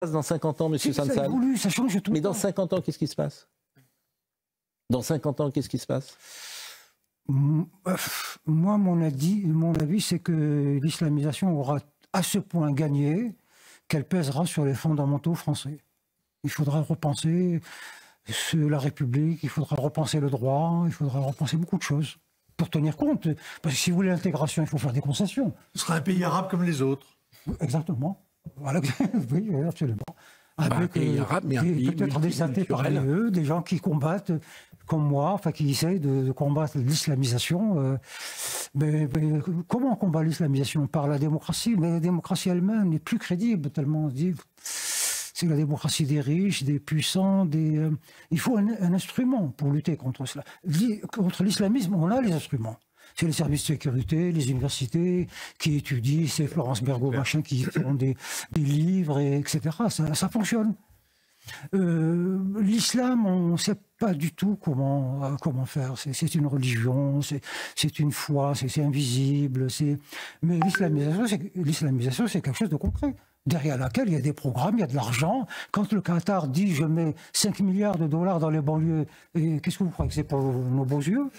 Dans 50 ans, monsieur Sansal. Ça évolue, ça change tout. Mais dans 50 ans, qu'est-ce qui se passe? Dans 50 ans, qu'est-ce qui se passe? Moi, mon avis, c'est que l'islamisation aura à ce point gagné qu'elle pèsera sur les fondamentaux français. Il faudra repenser la République, il faudra repenser le droit, il faudra repenser beaucoup de choses pour tenir compte. Parce que si vous voulez l'intégration, il faut faire des concessions. Ce sera un pays arabe comme les autres. Exactement. Voilà. Oui, absolument. Un pays arabe, mais un pays peut-être des athées parmi eux, des gens qui combattent, comme moi, enfin qui essayent de combattre l'islamisation. Mais comment on combat l'islamisation? Par la démocratie. Mais la démocratie elle-même n'est plus crédible, tellement on dit. C'est la démocratie des riches, des puissants, il faut un instrument pour lutter contre cela. Contre l'islamisme, on a les instruments. C'est les services de sécurité, les universités qui étudient, c'est Florence Bergot, machin, qui font des livres, etc. Ça fonctionne. L'islam, on ne sait pas du tout comment faire. C'est une religion, c'est une foi, c'est invisible. Mais l'islamisation, c'est quelque chose de concret, derrière laquelle il y a des programmes, il y a de l'argent. Quand le Qatar dit « je mets 5 milliards de dollars dans les banlieues », qu'est-ce que vous croyez que c'est pour nos beaux yeux?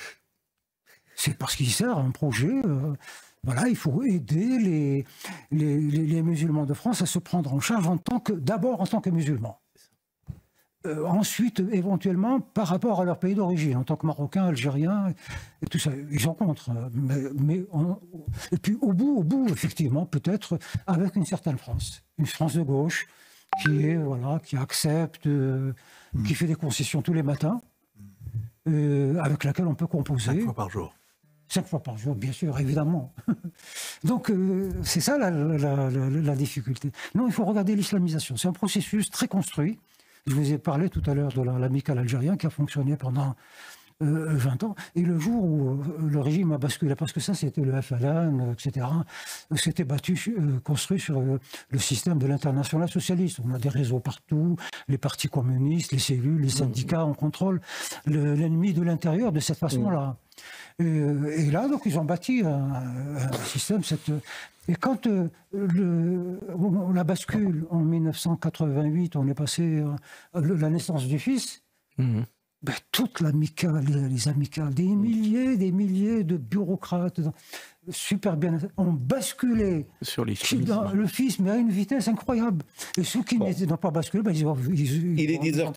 C'est parce qu'il sert à un projet. Voilà, il faut aider les musulmans de France à se prendre en charge d'abord en tant que musulmans. Ensuite, éventuellement, par rapport à leur pays d'origine, en tant que Marocains, Algériens, et tout ça, ils sont contre. Et puis au bout, effectivement, peut-être avec une certaine France, une France de gauche, qui accepte, qui fait des concessions tous les matins, avec laquelle on peut composer. 5 fois par jour. 5 fois par jour, bien sûr, évidemment. Donc, c'est ça la difficulté. Non, il faut regarder l'islamisation. C'est un processus très construit. Je vous ai parlé tout à l'heure de l'amical algérien qui a fonctionné pendant 20 ans. Et le jour où le régime a basculé, parce que ça, c'était le FLN, etc., c'était construit sur le système de l'international socialiste. On a des réseaux partout, les partis communistes, les cellules, les syndicats, on contrôle l'ennemi de l'intérieur de cette façon-là. Et là, donc, ils ont bâti un système. Et quand on la bascule en 1988, on est passé à la naissance du fils, toute l'amicale, les amicales, des milliers de bureaucrates, super bien, ont basculé sur le fils, mais à une vitesse incroyable. Et ceux qui n'ont pas basculé, ils Il est 10h30.